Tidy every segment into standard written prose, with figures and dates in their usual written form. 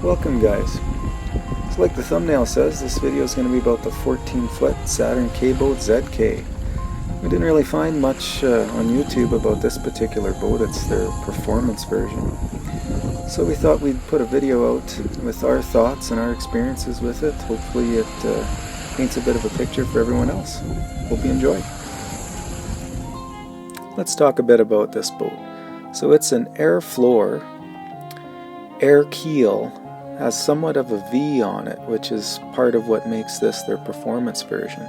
Welcome guys. So like the thumbnail says, this video is going to be about the 14-foot Saturn Kaboat ZK. We didn't really find much on YouTube about this particular boat. It's their performance version. So we thought we'd put a video out with our thoughts and our experiences with it. Hopefully it paints a bit of a picture for everyone else. Hope you enjoy. Let's talk a bit about this boat. So it's an air floor, air keel, has somewhat of a V on it, which is part of what makes this their performance version.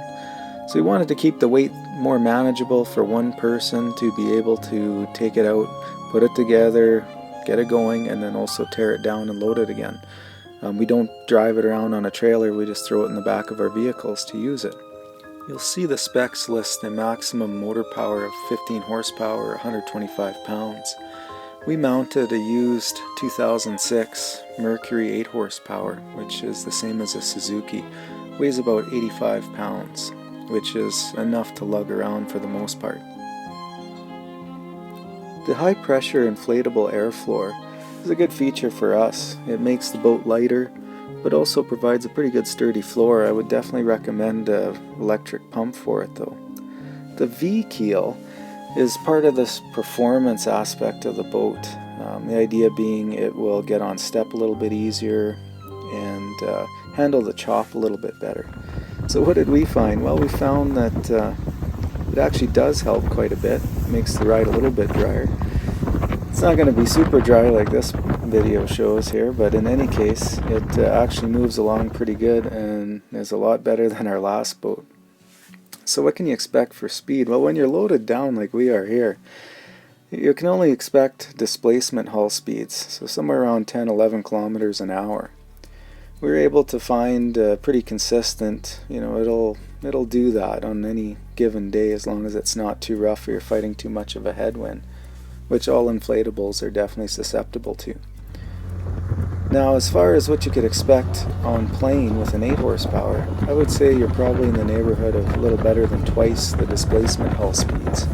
So we wanted to keep the weight more manageable for one person to be able to take it out, put it together, get it going, and then also tear it down and load it again. We don't drive it around on a trailer, we just throw it in the back of our vehicles to use it. You'll see the specs list a maximum motor power of 15 horsepower, 125 pounds. We mounted a used 2006 Mercury 8 horsepower, which is the same as a Suzuki. Weighs about 85 pounds, which is enough to lug around for the most part. The high pressure inflatable air floor is a good feature for us. It makes the boat lighter, but also provides a pretty good sturdy floor. I would definitely recommend an electric pump for it though. The V keel is part of this performance aspect of the boat. The idea being it will get on step a little bit easier and handle the chop a little bit better. So what did we find? Well, we found that it actually does help quite a bit. It makes the ride a little bit drier. It's not going to be super dry like this video shows here, but in any case it actually moves along pretty good and is a lot better than our last boat. So what can you expect for speed? Well, when you're loaded down like we are here, you can only expect displacement hull speeds, so somewhere around 10-11 kilometers an hour. We were able to find pretty consistent, it'll do that on any given day as long as it's not too rough or you're fighting too much of a headwind, which all inflatables are definitely susceptible to. Now, as far as what you could expect on plane with an 8 horsepower, I would say you're probably in the neighborhood of a little better than twice the displacement hull speeds.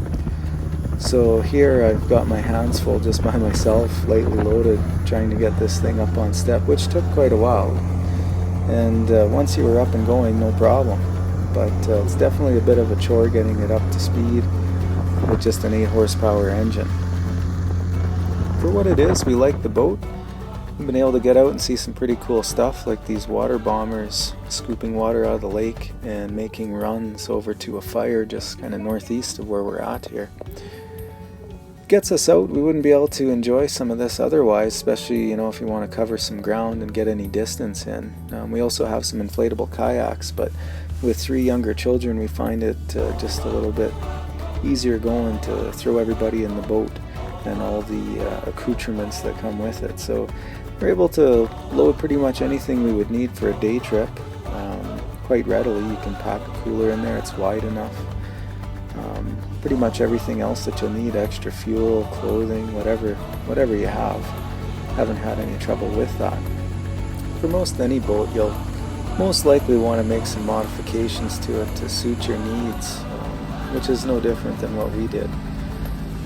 So here I've got my hands full just by myself, lightly loaded, trying to get this thing up on step, which took quite a while. And once you were up and going, no problem. But it's definitely a bit of a chore getting it up to speed with just an 8 horsepower engine. For what it is, we like the boat. We've been able to get out and see some pretty cool stuff like these water bombers scooping water out of the lake and making runs over to a fire just kind of northeast of where we're at here. Gets us out. We wouldn't be able to enjoy some of this otherwise, especially if you want to cover some ground and get any distance in. We also have some inflatable kayaks, but with 3 younger children we find it just a little bit easier going to throw everybody in the boat and all the accoutrements that come with it. So we're able to load pretty much anything we would need for a day trip quite readily. You can pack a cooler in there, it's wide enough. Pretty much everything else that you'll need, extra fuel, clothing, whatever you have. Haven't had any trouble with that. For most any boat, you'll most likely want to make some modifications to it to suit your needs, which is no different than what we did.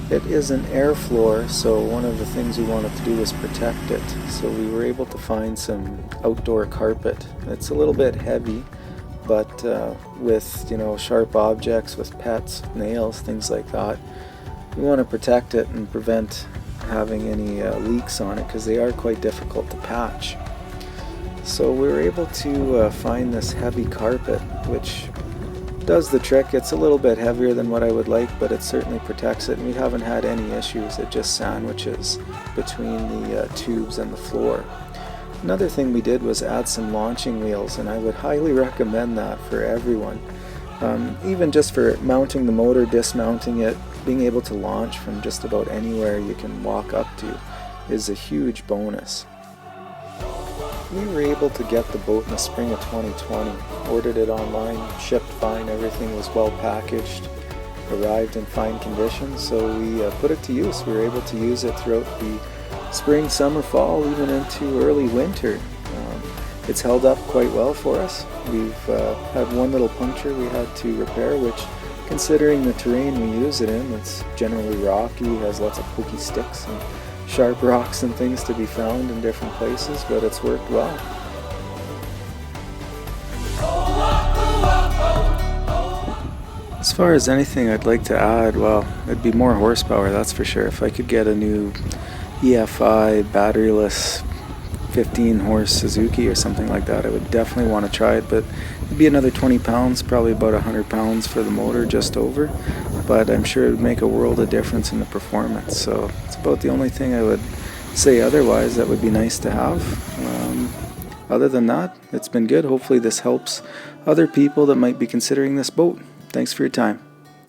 It is an air floor, so one of the things we wanted to do was protect it. So we were able to find some outdoor carpet. It's a little bit heavy, but with sharp objects, with pets, nails, things like that, we want to protect it and prevent having any leaks on it because they are quite difficult to patch. So we were able to find this heavy carpet, which does the trick. It's a little bit heavier than what I would like, but it certainly protects it, and we haven't had any issues. It just sandwiches between the tubes and the floor. Another thing we did was add some launching wheels, and I would highly recommend that for everyone. Even just for mounting the motor, dismounting it, being able to launch from just about anywhere you can walk up to is a huge bonus. We were able to get the boat in the spring of 2020, ordered it online, shipped fine, everything was well packaged, arrived in fine condition, so we put it to use. We were able to use it throughout the spring, summer, fall, even into early winter. It's held up quite well for us. We've had one little puncture we had to repair, which, considering the terrain we use it in, it's generally rocky, has lots of pokey sticks and sharp rocks and things to be found in different places, but it's worked well. As far as anything I'd like to add, well, it'd be more horsepower, that's for sure. If I could get a new EFI batteryless 15 horse Suzuki or something like that, I would definitely want to try it, but it'd be another 20 pounds, probably about 100 pounds for the motor, just over, but I'm sure it would make a world of difference in the performance. So it's about the only thing I would say otherwise that would be nice to have. Other than that, it's been good. Hopefully this helps other people that might be considering this boat. Thanks for your time.